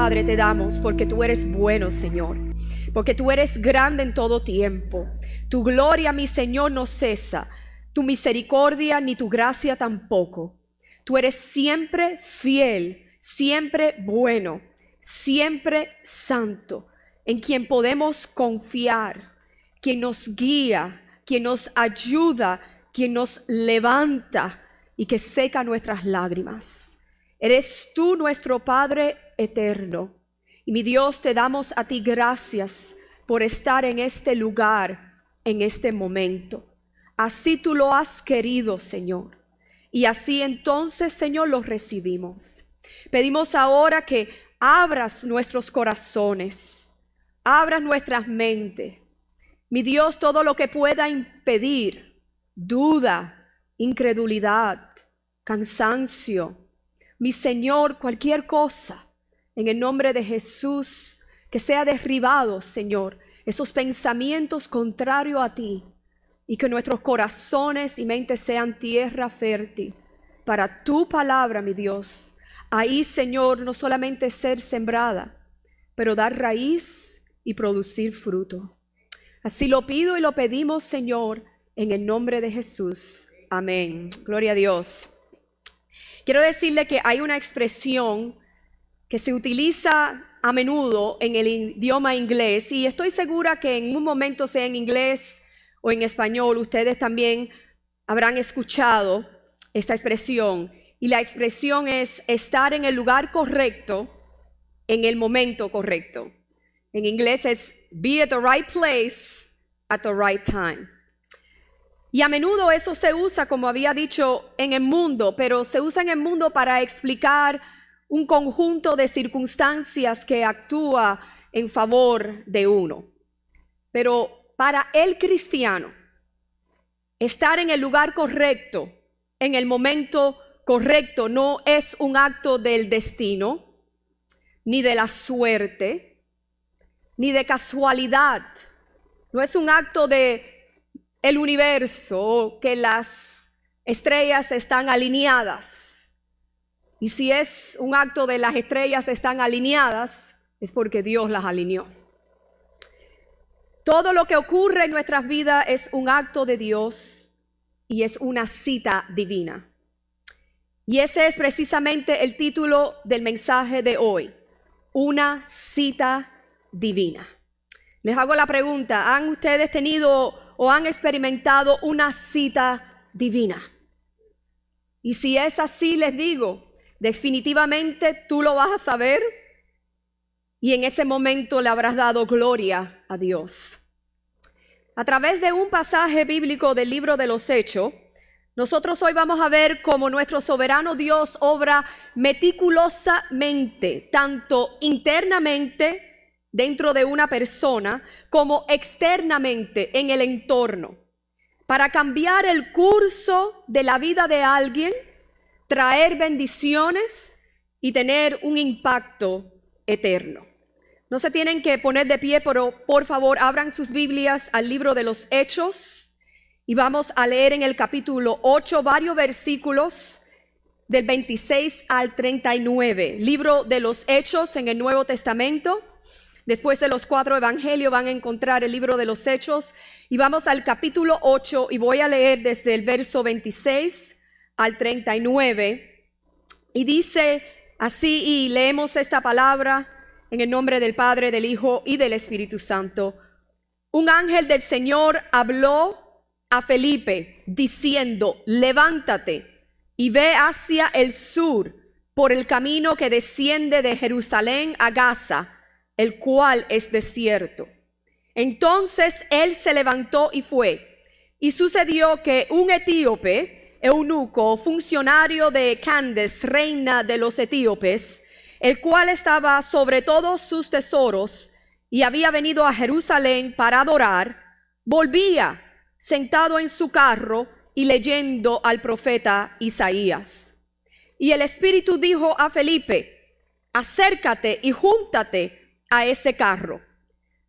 Padre, te damos porque tú eres bueno, Señor, porque tú eres grande en todo tiempo. Tu gloria, mi Señor, no cesa, tu misericordia ni tu gracia tampoco. Tú eres siempre fiel, siempre bueno, siempre santo, en quien podemos confiar, quien nos guía, quien nos ayuda, quien nos levanta y que seca nuestras lágrimas. Eres tú nuestro Padre eterno. Y mi Dios, te damos a ti gracias por estar en este lugar, en este momento. Así tú lo has querido, Señor. Y así entonces, Señor, lo recibimos. Pedimos ahora que abras nuestros corazones, abras nuestras mentes. Mi Dios, todo lo que pueda impedir, duda, incredulidad, cansancio, mi Señor, cualquier cosa, en el nombre de Jesús, que sea derribado, Señor, esos pensamientos contrarios a ti, y que nuestros corazones y mentes sean tierra fértil para tu palabra, mi Dios. Ahí, Señor, no solamente ser sembrada, pero dar raíz y producir fruto. Así lo pido y lo pedimos, Señor, en el nombre de Jesús. Amén. Gloria a Dios. Quiero decirle que hay una expresión que se utiliza a menudo en el idioma inglés, y estoy segura que en un momento, sea en inglés o en español, ustedes también habrán escuchado esta expresión. Y la expresión es estar en el lugar correcto, en el momento correcto. En inglés es be at the right place at the right time. Y a menudo eso se usa, como había dicho, en el mundo, pero se usa en el mundo para explicar un conjunto de circunstancias que actúa en favor de uno. Pero para el cristiano, estar en el lugar correcto, en el momento correcto, no es un acto del destino, ni de la suerte, ni de casualidad. No es un acto de el universo o que las estrellas están alineadas. Y si es un acto de las estrellas están alineadas, es porque Dios las alineó. Todo lo que ocurre en nuestras vidas es un acto de Dios y es una cita divina. Y ese es precisamente el título del mensaje de hoy, una cita divina. Les hago la pregunta, ¿han ustedes tenido o han experimentado una cita divina? Y si es así, les digo, definitivamente tú lo vas a saber y en ese momento le habrás dado gloria a Dios. A través de un pasaje bíblico del libro de los Hechos, nosotros hoy vamos a ver cómo nuestro soberano Dios obra meticulosamente, tanto internamente dentro de una persona, como externamente en el entorno, para cambiar el curso de la vida de alguien, traer bendiciones y tener un impacto eterno. No se tienen que poner de pie, pero por favor abran sus Biblias al libro de los Hechos y vamos a leer en el capítulo 8 varios versículos del 26 al 39. Libro de los Hechos en el Nuevo Testamento. Después de los 4 evangelios van a encontrar el libro de los Hechos y vamos al capítulo 8 y voy a leer desde el verso 26 al 39 y dice así, y leemos esta palabra en el nombre del Padre, del Hijo y del Espíritu Santo. Un ángel del Señor habló a Felipe diciendo, levántate y ve hacia el sur por el camino que desciende de Jerusalén a Gaza, el cual es desierto. Entonces él se levantó y fue. Y sucedió que un etíope, eunuco, funcionario de Candace, reina de los etíopes, el cual estaba sobre todos sus tesoros y había venido a Jerusalén para adorar, volvía sentado en su carro y leyendo al profeta Isaías. Y el Espíritu dijo a Felipe, acércate y júntate a ese carro.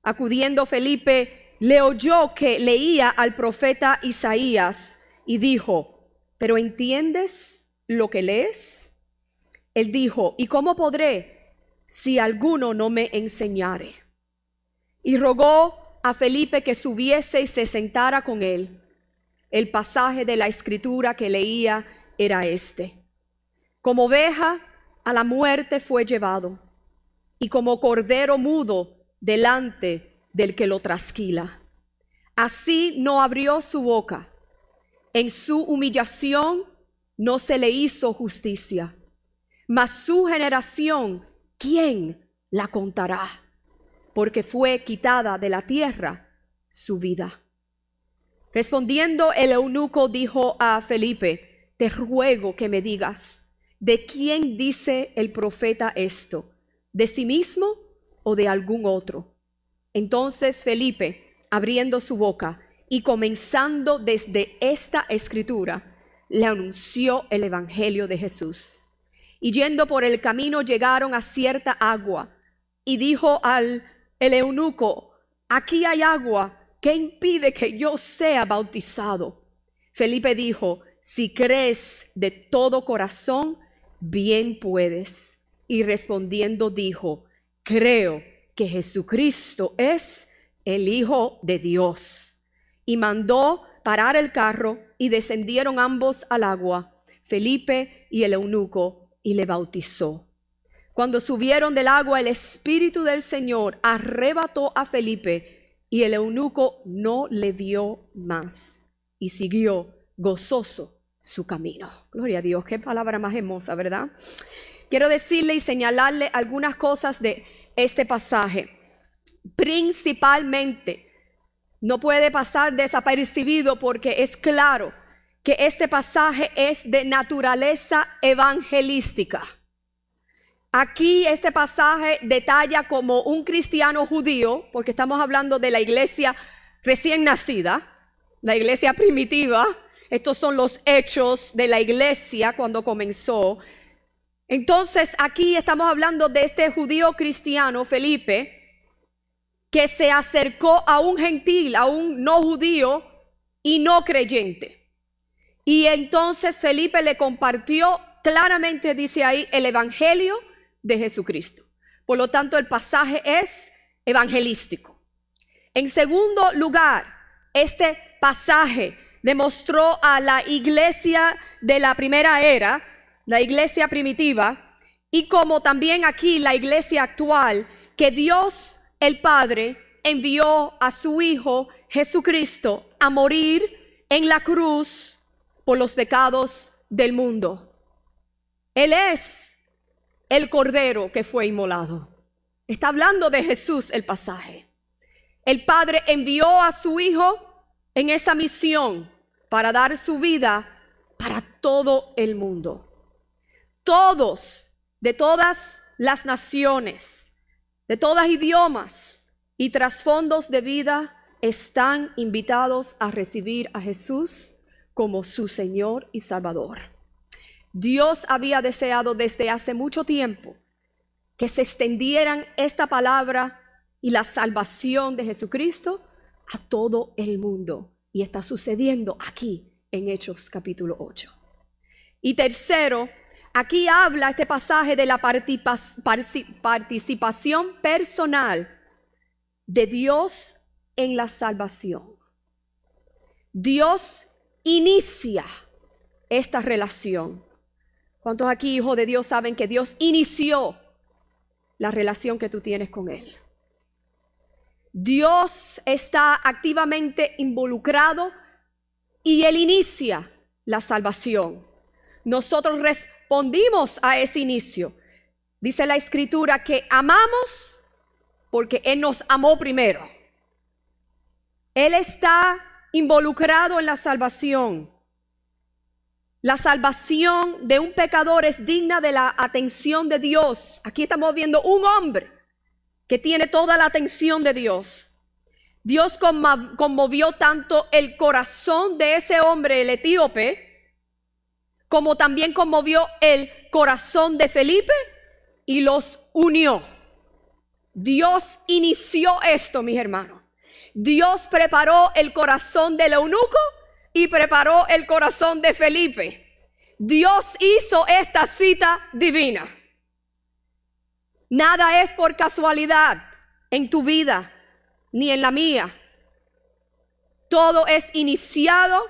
Acudiendo Felipe, le oyó que leía al profeta Isaías y dijo, ¿pero entiendes lo que lees? Él dijo, ¿y cómo podré? si alguno no me enseñare. Y rogó a Felipe que subiese y se sentara con él. El pasaje de la Escritura que leía era este: como oveja a la muerte fue llevado, y como cordero mudo delante del que lo trasquila. Así no abrió su boca. En su humillación no se le hizo justicia. Mas su generación, ¿quién la contará? Porque fue quitada de la tierra su vida. Respondiendo el eunuco dijo a Felipe: te ruego que me digas, ¿de quién dice el profeta esto? ¿De sí mismo o de algún otro? Entonces Felipe, abriendo su boca y comenzando desde esta escritura, le anunció el evangelio de Jesús. Y yendo por el camino llegaron a cierta agua, y dijo el eunuco: aquí hay agua, ¿qué impide que yo sea bautizado? Felipe dijo: si crees de todo corazón, bien puedes. Y respondiendo dijo: creo que Jesucristo es el Hijo de Dios. Y mandó parar el carro, y descendieron ambos al agua, Felipe y el eunuco, y le bautizó. Cuando subieron del agua, el Espíritu del Señor arrebató a Felipe, y el eunuco no le vio más, y siguió gozoso su camino. Gloria a Dios, qué palabra más hermosa, ¿verdad? Quiero decirle y señalarle algunas cosas de este pasaje. Principalmente, no puede pasar desapercibido porque es claro que este pasaje es de naturaleza evangelística. Aquí este pasaje detalla como un cristiano judío, porque estamos hablando de la iglesia recién nacida, la iglesia primitiva. Estos son los hechos de la iglesia cuando comenzó. Entonces aquí estamos hablando de este judío cristiano, Felipe, que se acercó a un gentil, a un no judío y no creyente. Y entonces Felipe le compartió claramente, dice ahí, el evangelio de Jesucristo. Por lo tanto, el pasaje es evangelístico. En segundo lugar, este pasaje demostró a la iglesia de la primera era, la iglesia primitiva, y como también aquí la iglesia actual, que Dios el Padre envió a su Hijo Jesucristo a morir en la cruz por los pecados del mundo. Él es el Cordero que fue inmolado. Está hablando de Jesús el pasaje. El Padre envió a su Hijo en esa misión para dar su vida para todo el mundo. Todos, de todas las naciones, de todos idiomas y trasfondos de vida, están invitados a recibir a Jesús como su Señor y Salvador. Dios había deseado desde hace mucho tiempo que se extendieran esta palabra y la salvación de Jesucristo a todo el mundo. Y está sucediendo aquí en Hechos capítulo 8. Y tercero, aquí habla este pasaje de la participación personal de Dios en la salvación. Dios inicia esta relación. ¿Cuántos aquí, hijos de Dios, saben que Dios inició la relación que tú tienes con Él? Dios está activamente involucrado y Él inicia la salvación. Nosotros respondimos a ese inicio. Dice la Escritura que amamos porque Él nos amó primero. Él está involucrado en la salvación. La salvación de un pecador es digna de la atención de Dios. Aquí estamos viendo un hombre que tiene toda la atención de Dios. Dios conmovió tanto el corazón de ese hombre, el etíope, como también conmovió el corazón de Felipe y los unió. Dios inició esto, mis hermanos. Dios preparó el corazón del eunuco y preparó el corazón de Felipe. Dios hizo esta cita divina. Nada es por casualidad en tu vida, ni en la mía. Todo es iniciado,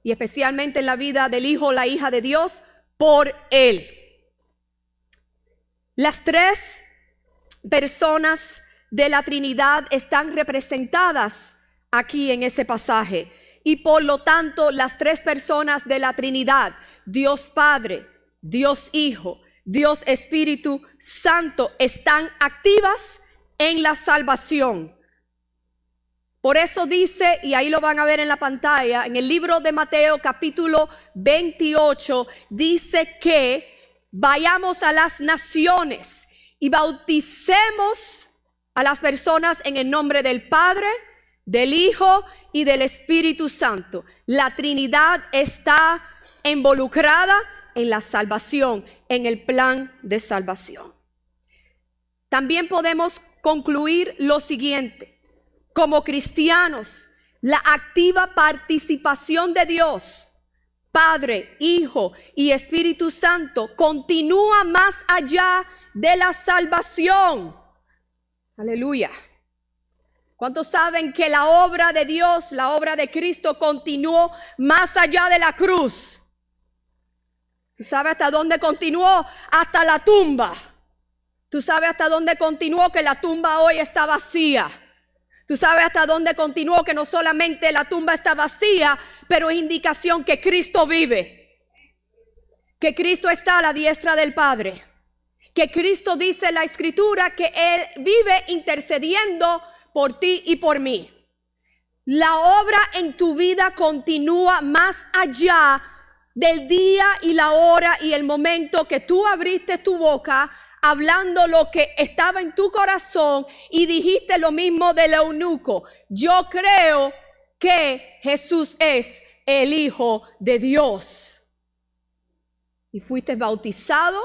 y especialmente en la vida del Hijo o la hija de Dios, por Él. Las tres personas de la Trinidad están representadas aquí en ese pasaje. Y por lo tanto, las tres personas de la Trinidad, Dios Padre, Dios Hijo, Dios Espíritu Santo, están activas en la salvación. Por eso dice, y ahí lo van a ver en la pantalla, en el libro de Mateo capítulo 28, dice que vayamos a las naciones y bauticemos a las personas en el nombre del Padre, del Hijo y del Espíritu Santo. La Trinidad está involucrada en la salvación, en el plan de salvación. También podemos concluir lo siguiente. Como cristianos, la activa participación de Dios, Padre, Hijo y Espíritu Santo, continúa más allá de la salvación. Aleluya. ¿Cuántos saben que la obra de Dios, la obra de Cristo, continuó más allá de la cruz? ¿Tú sabes hasta dónde continuó? Hasta la tumba. ¿Tú sabes hasta dónde continuó? Que la tumba hoy está vacía. ¿Tú sabes hasta dónde continuó? Que no solamente la tumba está vacía, pero es indicación que Cristo vive. Que Cristo está a la diestra del Padre. Que Cristo dice en la Escritura que Él vive intercediendo por ti y por mí. La obra en tu vida continúa más allá del día y la hora y el momento que tú abriste tu boca hablando lo que estaba en tu corazón y dijiste lo mismo del eunuco. Yo creo que Jesús es el Hijo de Dios. Y fuiste bautizado,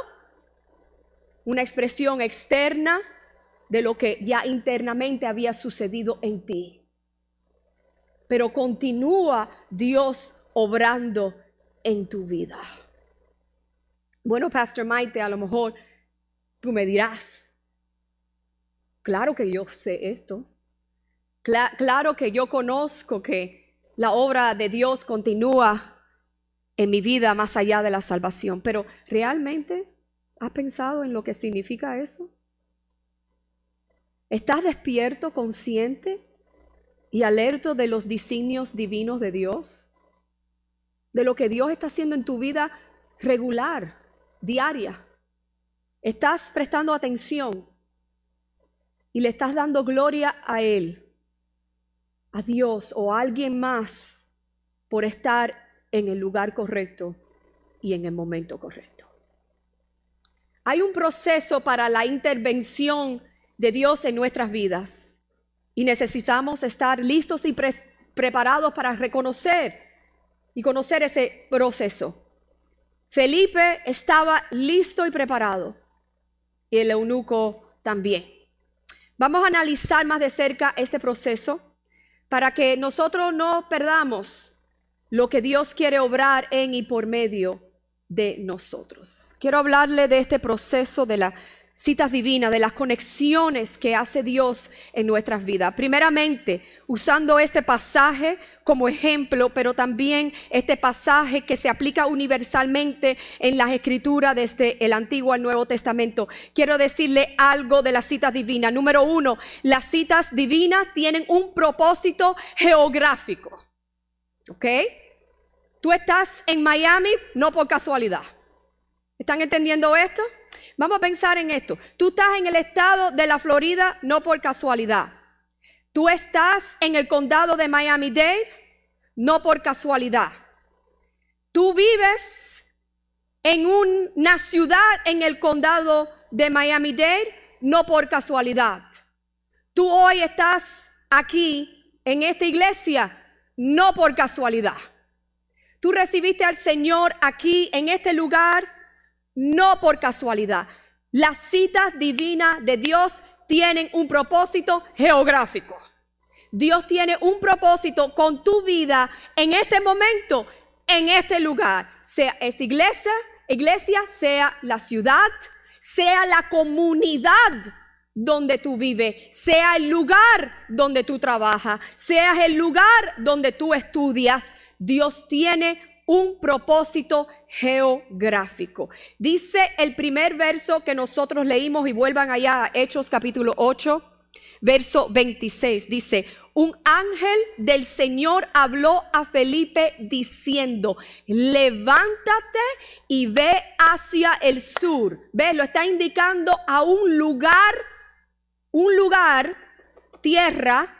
una expresión externa de lo que ya internamente había sucedido en ti. Pero continúa Dios obrando en tu vida. Bueno, Pastor Maite, a lo mejor tú me dirás, claro que yo sé esto. Claro que yo conozco que la obra de Dios continúa en mi vida más allá de la salvación. Pero ¿realmente has pensado en lo que significa eso? ¿Estás despierto, consciente y alerta de los designios divinos de Dios? De lo que Dios está haciendo en tu vida regular, diaria. ¿Estás prestando atención y le estás dando gloria a Él, a Dios o a alguien más por estar en el lugar correcto y en el momento correcto? Hay un proceso para la intervención de Dios en nuestras vidas y necesitamos estar listos y preparados para reconocer y conocer ese proceso. Felipe estaba listo y preparado. Y el eunuco también. Vamos a analizar más de cerca este proceso para que nosotros no perdamos lo que Dios quiere obrar en y por medio de nosotros. Quiero hablarle de este proceso de las citas divinas, de las conexiones que hace Dios en nuestras vidas. Primeramente, usando este pasaje como ejemplo, pero también este pasaje que se aplica universalmente en las Escrituras desde el Antiguo al Nuevo Testamento. Quiero decirle algo de las citas divinas. Número 1, las citas divinas tienen un propósito geográfico. ¿Ok? Tú estás en Miami no por casualidad. ¿Están entendiendo esto? Vamos a pensar en esto. Tú estás en el estado de la Florida no por casualidad. Tú estás en el condado de Miami-Dade no por casualidad. Tú vives en una ciudad en el condado de Miami-Dade no por casualidad. Tú hoy estás aquí en esta iglesia no por casualidad. Tú recibiste al Señor aquí en este lugar no por casualidad. Las citas divinas de Dios tienen un propósito geográfico. Dios tiene un propósito con tu vida en este momento, en este lugar. Sea esta iglesia, sea la ciudad, sea la comunidad donde tú vives, sea el lugar donde tú trabajas, sea el lugar donde tú estudias, Dios tiene un propósito geográfico. Dice el primer verso que nosotros leímos, y vuelvan allá a Hechos capítulo 8, verso 26, dice: un ángel del Señor habló a Felipe diciendo: levántate y ve hacia el sur. ¿Ves? Lo está indicando a un lugar, tierra,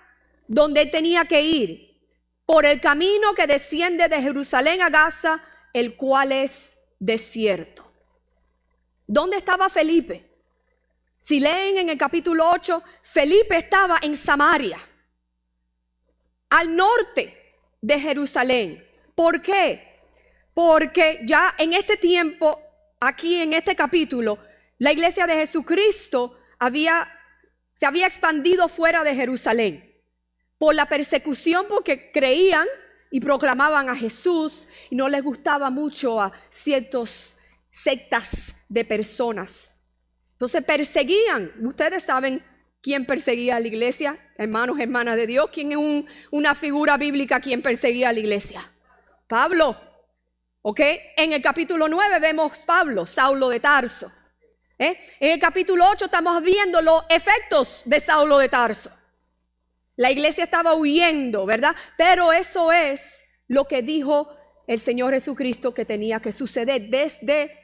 donde él tenía que ir, por el camino que desciende de Jerusalén a Gaza, el cual es desierto. ¿Dónde estaba Felipe? Si leen en el capítulo 8, Felipe estaba en Samaria, al norte de Jerusalén. ¿Por qué? Porque ya en este tiempo, aquí en este capítulo, la iglesia de Jesucristo se había expandido fuera de Jerusalén por la persecución, porque creían y proclamaban a Jesús y no les gustaba mucho a ciertas sectas de personas. Entonces perseguían. Ustedes saben quién perseguía a la iglesia, hermanos, hermanas de Dios. ¿Quién es una figura bíblica quien perseguía a la iglesia? Pablo. ¿Ok? En el capítulo 9 vemos Pablo, Saulo de Tarso. En el capítulo 8 estamos viendo los efectos de Saulo de Tarso. La iglesia estaba huyendo, ¿verdad? Pero eso es lo que dijo el Señor Jesucristo que tenía que suceder desde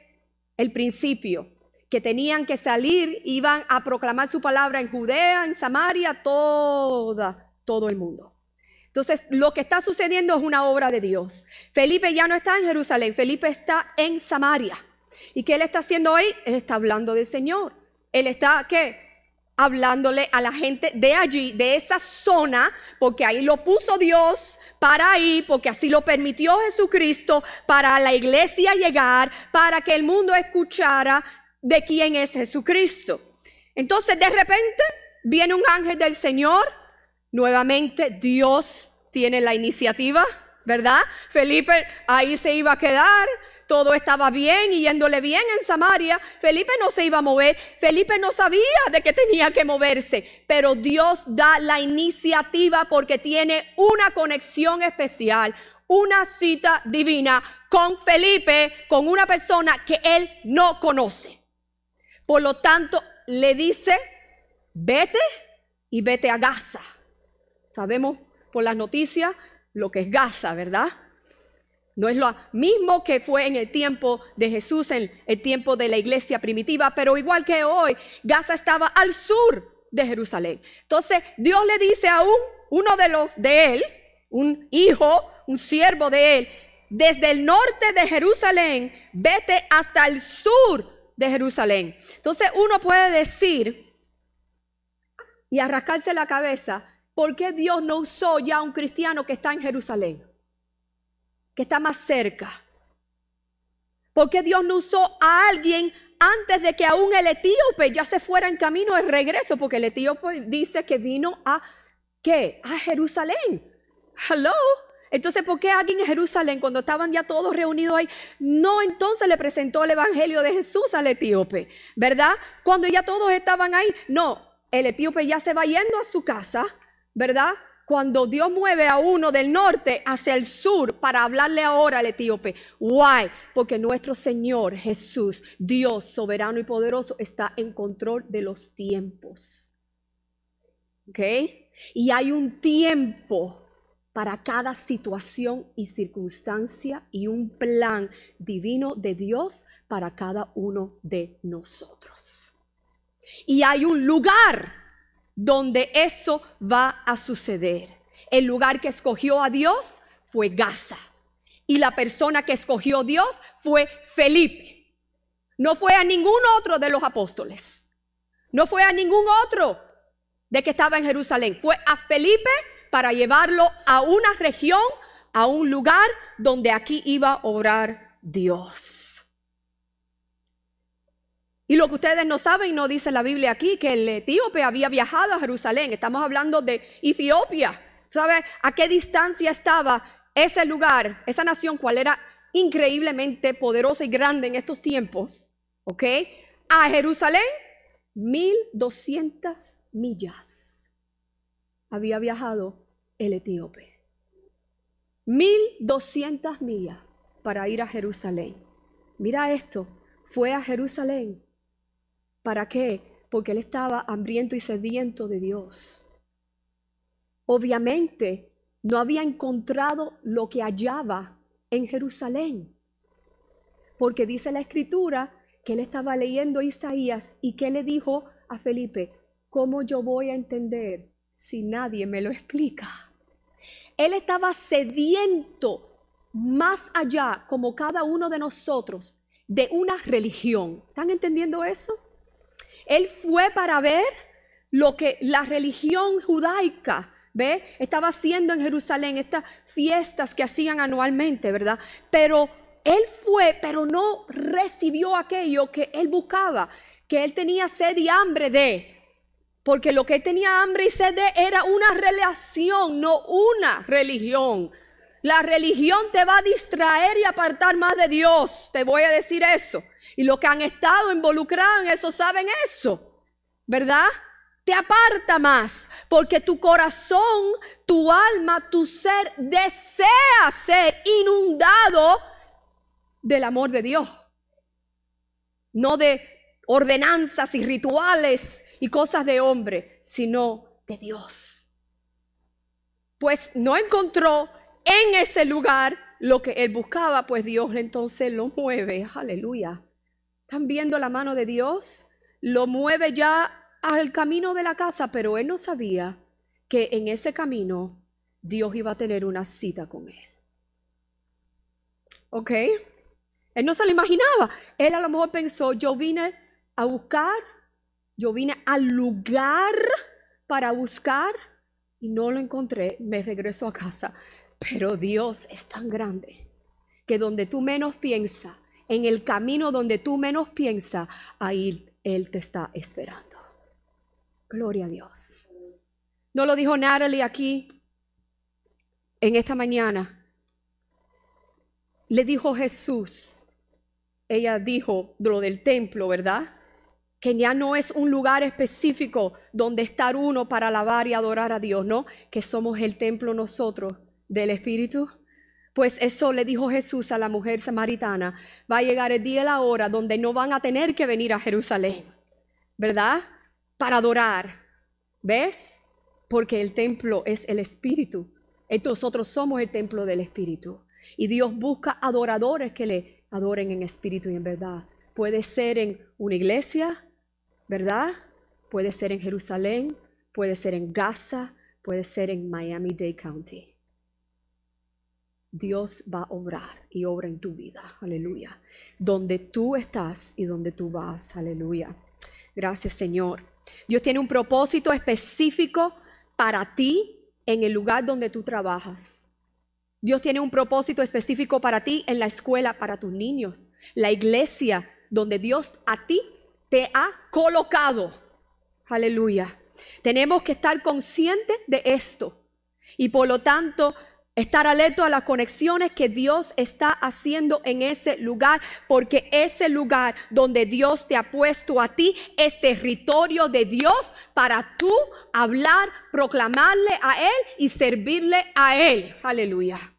el principio. Que tenían que salir, iban a proclamar su palabra en Judea, en Samaria, todo el mundo. Entonces, lo que está sucediendo es una obra de Dios. Felipe ya no está en Jerusalén, Felipe está en Samaria. ¿Y qué él está haciendo hoy? Él está hablando del Señor. Él está, ¿qué? Hablándole a la gente de allí, de esa zona, porque ahí lo puso Dios para ahí, porque así lo permitió Jesucristo, para la iglesia llegar, para que el mundo escuchara de quién es Jesucristo. Entonces, de repente, viene un ángel del Señor. Nuevamente, Dios tiene la iniciativa, ¿verdad? Felipe ahí se iba a quedar. Todo estaba bien y yéndole bien en Samaria. Felipe no se iba a mover. Felipe no sabía de que tenía que moverse. Pero Dios da la iniciativa porque tiene una conexión especial, una cita divina con Felipe, con una persona que él no conoce. Por lo tanto, le dice: vete y vete a Gaza. Sabemos por las noticias lo que es Gaza, ¿verdad? No es lo mismo que fue en el tiempo de Jesús, en el tiempo de la iglesia primitiva, pero igual que hoy, Gaza estaba al sur de Jerusalén. Entonces, Dios le dice a uno de él, un hijo, un siervo de él, desde el norte de Jerusalén, vete hasta el sur de Jerusalén. Entonces, uno puede decir y arrascarse la cabeza: ¿por qué Dios no usó ya a un cristiano que está en Jerusalén, que está más cerca? ¿Por qué Dios no usó a alguien antes de que aún el etíope ya se fuera en camino de regreso? Porque el etíope dice que vino a ¿qué? A Jerusalén. Hello. Entonces, ¿por qué alguien en Jerusalén, cuando estaban ya todos reunidos ahí, no entonces le presentó el evangelio de Jesús al etíope? ¿Verdad? Cuando ya todos estaban ahí. No, el etíope ya se va yendo a su casa, ¿verdad? Cuando Dios mueve a uno del norte hacia el sur para hablarle ahora al etíope. Why? Porque nuestro Señor Jesús, Dios soberano y poderoso, está en control de los tiempos. ¿Ok? Y hay un tiempo para cada situación y circunstancia y un plan divino de Dios para cada uno de nosotros. Y hay un lugar donde eso va a suceder. El lugar que escogió a Dios fue Gaza. Y la persona que escogió Dios fue Felipe. No fue a ningún otro de los apóstoles. No fue a ningún otro de que estaba en Jerusalén. Fue a Felipe para llevarlo a una región, a un lugar donde aquí iba a obrar Dios. Y lo que ustedes no saben, no dice la Biblia aquí, que el etíope había viajado a Jerusalén. Estamos hablando de Etiopía. ¿Sabes a qué distancia estaba ese lugar, esa nación, cual era increíblemente poderosa y grande en estos tiempos? ¿Ok? a Jerusalén, 1200 millas había viajado el etíope. 1200 millas para ir a Jerusalén. Mira esto, fue a Jerusalén. ¿Para qué? Porque él estaba hambriento y sediento de Dios. Obviamente, no había encontrado lo que hallaba en Jerusalén. Porque dice la Escritura que él estaba leyendo Isaías y que le dijo a Felipe, ¿cómo yo voy a entender si nadie me lo explica? Él estaba sediento más allá, como cada uno de nosotros, de una religión. ¿Están entendiendo eso? Él fue para ver lo que la religión judaica, ¿ve?, estaba haciendo en Jerusalén, estas fiestas que hacían anualmente, ¿verdad? Pero él fue, pero no recibió aquello que él buscaba, que él tenía sed y hambre de. Porque lo que él tenía hambre y sed de era una relación, no una religión. La religión te va a distraer y apartar más de Dios, te voy a decir eso. Y los que han estado involucrados en eso saben eso, ¿verdad? Te aparta más, porque tu corazón, tu alma, tu ser desea ser inundado del amor de Dios. No de ordenanzas y rituales y cosas de hombre, sino de Dios. Pues no encontró en ese lugar lo que él buscaba, pues Dios entonces lo mueve. Aleluya. ¿Están viendo la mano de Dios? Lo mueve ya al camino de la casa, pero él no sabía que en ese camino Dios iba a tener una cita con él. ¿Ok? Él no se lo imaginaba. Él a lo mejor pensó, yo vine a buscar, yo vine al lugar para buscar y no lo encontré, me regreso a casa. Pero Dios es tan grande que donde tú menos piensas, en el camino donde tú menos piensas, ahí Él te está esperando. Gloria a Dios. ¿No lo dijo Natalie aquí en esta mañana? Le dijo Jesús. Ella dijo lo del templo, ¿verdad? Que ya no es un lugar específico donde estar uno para alabar y adorar a Dios, ¿no? Que somos el templo nosotros del Espíritu. Pues eso le dijo Jesús a la mujer samaritana. Va a llegar el día y la hora donde no van a tener que venir a Jerusalén, ¿verdad? Para adorar. ¿Ves? Porque el templo es el Espíritu. Nosotros somos el templo del Espíritu. Y Dios busca adoradores que le adoren en espíritu y en verdad. Puede ser en una iglesia, ¿verdad? Puede ser en Jerusalén, puede ser en Gaza, puede ser en Miami-Dade County. Dios va a obrar y obra en tu vida, aleluya. Donde tú estás y donde tú vas, aleluya. Gracias, Señor. Dios tiene un propósito específico para ti en el lugar donde tú trabajas. Dios tiene un propósito específico para ti en la escuela, para tus niños. La iglesia donde Dios a ti te ha colocado. Aleluya. Tenemos que estar conscientes de esto. Y por lo tanto, estar alerta a las conexiones que Dios está haciendo en ese lugar. Porque ese lugar donde Dios te ha puesto a ti es territorio de Dios para tú hablar, proclamarle a Él y servirle a Él. Aleluya.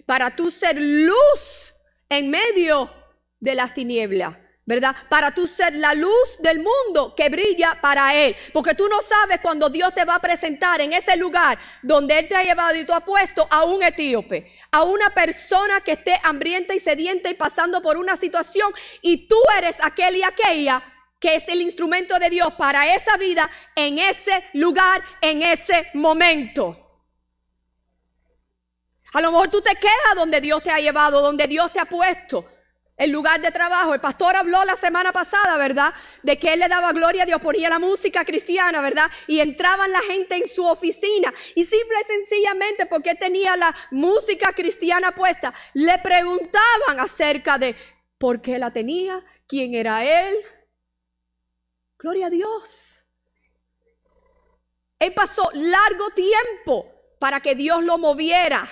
Para tú ser luz en medio de las tinieblas, ¿verdad? Para tú ser la luz del mundo que brilla para Él. Porque tú no sabes cuando Dios te va a presentar en ese lugar donde Él te ha llevado y tú has puesto a un etíope, a una persona que esté hambrienta y sedienta y pasando por una situación, y tú eres aquel y aquella que es el instrumento de Dios para esa vida, en ese lugar, en ese momento. A lo mejor tú te quedas donde Dios te ha llevado, donde Dios te ha puesto. El lugar de trabajo. El pastor habló la semana pasada, ¿verdad? De que él le daba gloria a Dios, ponía la música cristiana, ¿verdad? Y entraban la gente en su oficina. Y simple y sencillamente porque él tenía la música cristiana puesta, le preguntaban acerca de por qué la tenía, quién era él. Gloria a Dios. Él pasó largo tiempo para que Dios lo moviera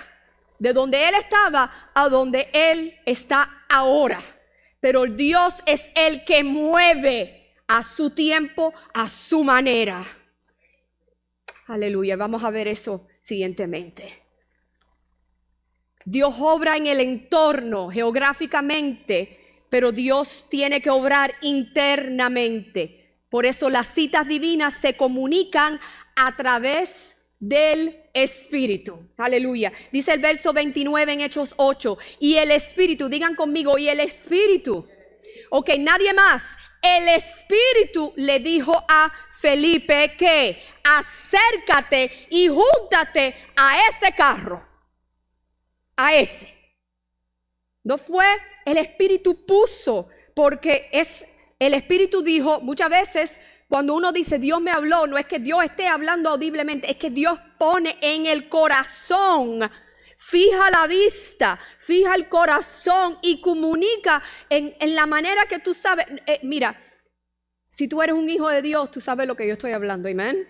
de donde él estaba a donde él está ahora. Pero Dios es el que mueve a su tiempo, a su manera. Aleluya, vamos a ver eso siguientemente. Dios obra en el entorno geográficamente, pero Dios tiene que obrar internamente. Por eso las citas divinas se comunican a través del Espíritu. Aleluya. Dice el verso 29 en Hechos 8. Y el Espíritu, digan conmigo, y el Espíritu. Ok, nadie más. El Espíritu le dijo a Felipe que acércate y júntate a ese carro. A ese. No fue el Espíritu puso, porque es el Espíritu dijo. Muchas veces cuando uno dice Dios me habló, no es que Dios esté hablando audiblemente, es que Dios pone en el corazón, fija la vista, fija el corazón y comunica en la manera que tú sabes. Mira, si tú eres un hijo de Dios, tú sabes lo que yo estoy hablando, amén.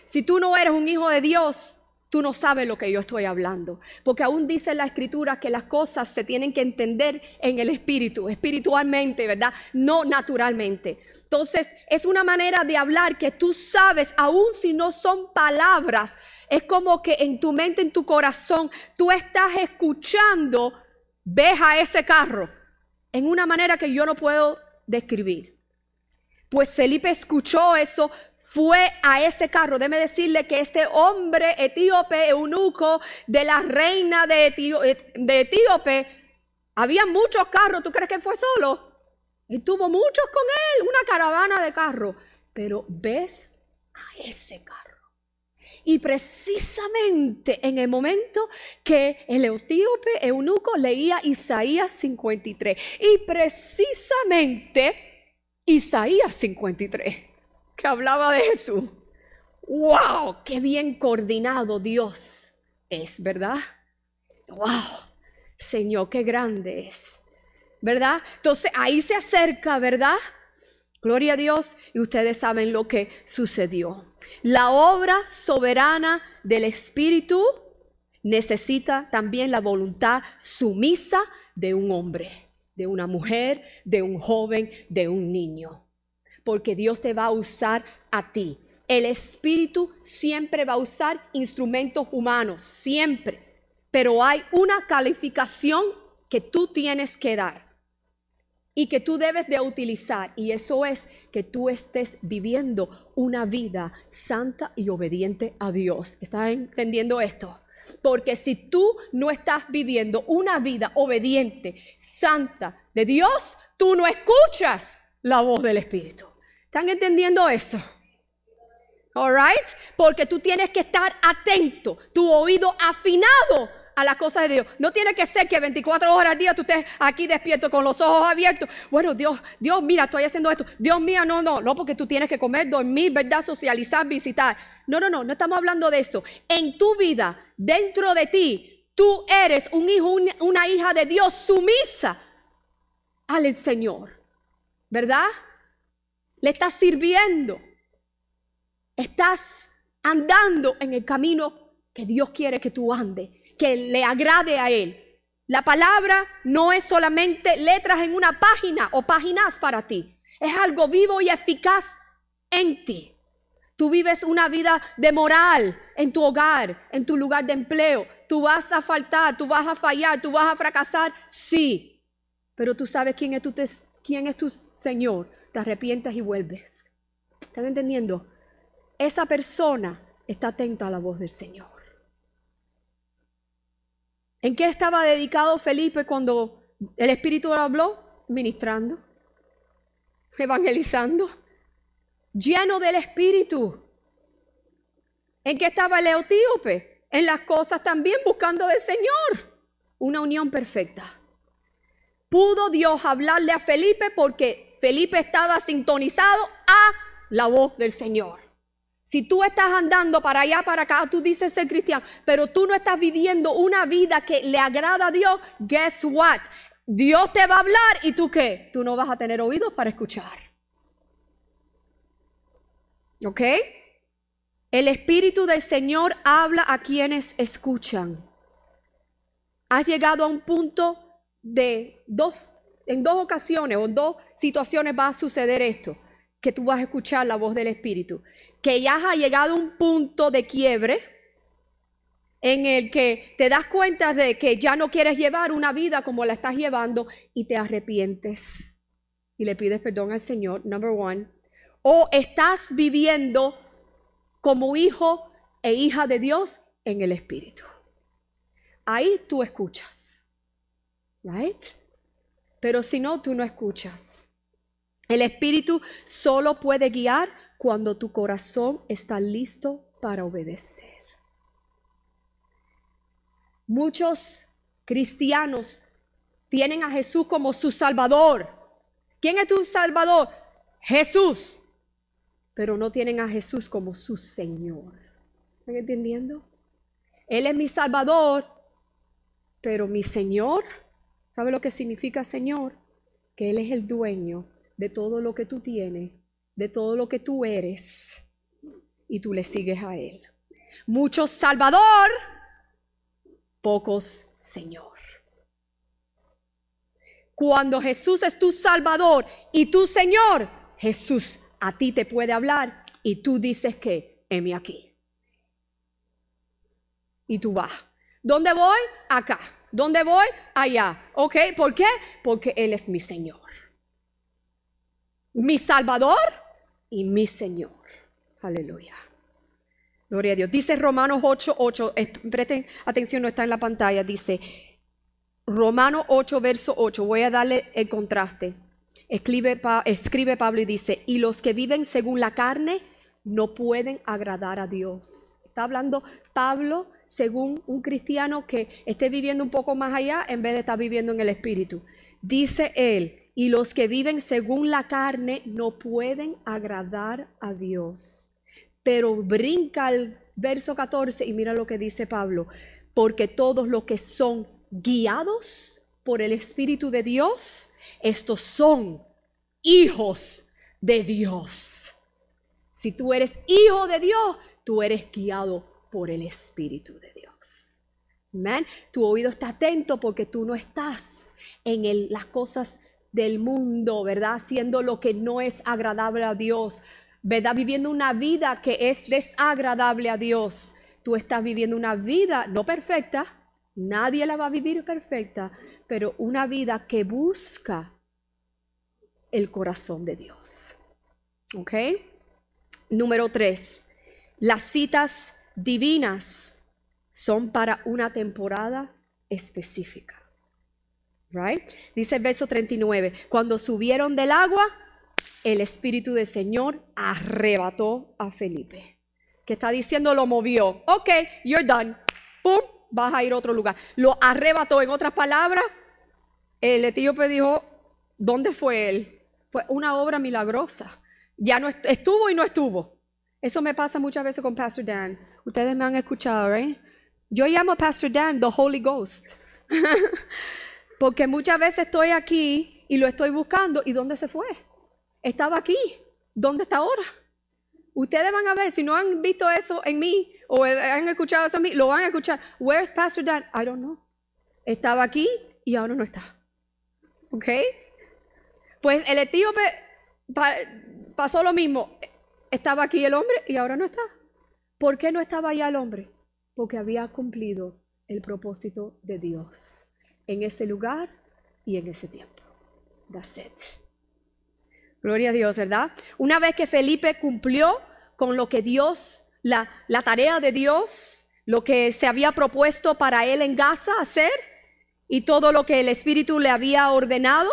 Si tú no eres un hijo de Dios, tú no sabes lo que yo estoy hablando, porque aún dice la Escritura que las cosas se tienen que entender en el Espíritu, espiritualmente, ¿verdad? No naturalmente. Entonces, es una manera de hablar que tú sabes, aún si no son palabras, es como que en tu mente, en tu corazón, tú estás escuchando, ves a ese carro, en una manera que yo no puedo describir. Pues Felipe escuchó eso, fue a ese carro. Déjeme decirle que este hombre etíope, eunuco de la reina de Etíope, había muchos carros. ¿Tú crees que fue solo? Y tuvo muchos con él, una caravana de carros. Pero ves a ese carro. Y precisamente en el momento que el etíope eunuco leía Isaías 53. Y precisamente Isaías 53. Que hablaba de Jesús. ¡Wow! ¡Qué bien coordinado Dios es!, ¿verdad? ¡Wow! Señor, qué grande es, ¿verdad? Entonces ahí se acerca, ¿verdad? Gloria a Dios. Y ustedes saben lo que sucedió. La obra soberana del Espíritu necesita también la voluntad sumisa de un hombre, de una mujer, de un joven, de un niño. Porque Dios te va a usar a ti. El Espíritu siempre va a usar instrumentos humanos, siempre. Pero hay una calificación que tú tienes que dar y que tú debes de utilizar. Y eso es que tú estés viviendo una vida santa y obediente a Dios. ¿Estás entendiendo esto? Porque si tú no estás viviendo una vida obediente, santa de Dios, tú no escuchas la voz del Espíritu. ¿Están entendiendo eso? All right? Porque tú tienes que estar atento, tu oído afinado a las cosas de Dios. No tiene que ser que 24 horas al día tú estés aquí despierto con los ojos abiertos. Bueno, Dios, mira, estoy haciendo esto. Dios mío, no, porque tú tienes que comer, dormir, ¿verdad? Socializar, visitar. No estamos hablando de eso. En tu vida, dentro de ti, tú eres un hijo, una hija de Dios sumisa al Señor, ¿verdad? Le estás sirviendo. Estás andando en el camino que Dios quiere que tú andes, que le agrade a Él. La palabra no es solamente letras en una página o páginas para ti. Es algo vivo y eficaz en ti. Tú vives una vida de moral en tu hogar, en tu lugar de empleo. Tú vas a faltar, tú vas a fallar, tú vas a fracasar. Sí, pero tú sabes quién es tu Señor. Te arrepientas y vuelves. ¿Están entendiendo? Esa persona está atenta a la voz del Señor. ¿En qué estaba dedicado Felipe cuando el Espíritu le habló? Ministrando, evangelizando, lleno del Espíritu. ¿En qué estaba el etíope? En las cosas también buscando del Señor. Una unión perfecta. Pudo Dios hablarle a Felipe porque Felipe estaba sintonizado a la voz del Señor. Si tú estás andando para allá, para acá, tú dices ser cristiano, pero tú no estás viviendo una vida que le agrada a Dios, guess what? Dios te va a hablar y tú ¿qué? Tú no vas a tener oídos para escuchar. ¿Ok? El Espíritu del Señor habla a quienes escuchan. Has llegado a un punto en dos ocasiones o en dos situaciones va a suceder esto. que tú vas a escuchar la voz del Espíritu. Que ya has llegado a un punto de quiebre en el que te das cuenta de que ya no quieres llevar una vida como la estás llevando y te arrepientes y le pides perdón al Señor, number one. O estás viviendo como hijo e hija de Dios en el Espíritu. Ahí tú escuchas, right? Pero si no, tú no escuchas. El Espíritu solo puede guiar cuando tu corazón está listo para obedecer. Muchos cristianos tienen a Jesús como su Salvador. ¿Quién es tu Salvador? Jesús. Pero no tienen a Jesús como su Señor. ¿Están entendiendo? Él es mi Salvador, pero mi Señor, ¿sabe lo que significa Señor? Que Él es el dueño de todo lo que tú tienes, de todo lo que tú eres, y tú le sigues a Él. Muchos Salvador, pocos Señor. Cuando Jesús es tu Salvador y tu Señor, Jesús a ti te puede hablar y tú dices que, heme aquí. Y tú vas. ¿Dónde voy? Acá. ¿Dónde voy? Allá. ¿Ok? ¿Por qué? Porque Él es mi Señor. Mi Salvador y mi Señor. Aleluya. Gloria a Dios. Dice Romanos 8:8. Presten atención, no está en la pantalla. Dice Romanos 8, verso 8. Voy a darle el contraste. Escribe Pablo y dice, y los que viven según la carne no pueden agradar a Dios. Está hablando Pablo según un cristiano que esté viviendo un poco más allá en vez de estar viviendo en el Espíritu. Dice él, y los que viven según la carne no pueden agradar a Dios. Pero brinca al verso 14 y mira lo que dice Pablo. Porque todos los que son guiados por el Espíritu de Dios, estos son hijos de Dios. Si tú eres hijo de Dios, tú eres guiado por el Espíritu de Dios. Amén. Tu oído está atento porque tú no estás en las cosas del mundo, ¿verdad? Haciendo lo que no es agradable a Dios, ¿verdad? Viviendo una vida que es desagradable a Dios. Tú estás viviendo una vida no perfecta, nadie la va a vivir perfecta, pero una vida que busca el corazón de Dios. ¿Ok? Número 3. Las citas divinas son para una temporada específica. Right? Dice el verso 39. Cuando subieron del agua, el Espíritu del Señor arrebató a Felipe. Que está diciendo, lo movió. Ok, you're done. Pum, vas a ir a otro lugar. Lo arrebató. En otras palabras, el etíope dijo, ¿dónde fue él? Fue una obra milagrosa. Ya no estuvo y no estuvo. Eso me pasa muchas veces con Pastor Dan. Ustedes me han escuchado, ¿right? Yo llamo a Pastor Dan the Holy Ghost. Porque muchas veces estoy aquí y lo estoy buscando. ¿Y dónde se fue? Estaba aquí. ¿Dónde está ahora? Ustedes van a ver, si no han visto eso en mí o han escuchado eso en mí, lo van a escuchar. Where's Pastor Dan? I don't know. Estaba aquí y ahora no está. ¿Ok? Pues el etíope pasó lo mismo. Estaba aquí el hombre y ahora no está. ¿Por qué no estaba allá el hombre? Porque había cumplido el propósito de Dios en ese lugar y en ese tiempo. That's it. Gloria a Dios, ¿verdad? Una vez que Felipe cumplió con lo que Dios, la tarea de Dios, lo que se había propuesto para él en Gaza hacer y todo lo que el Espíritu le había ordenado,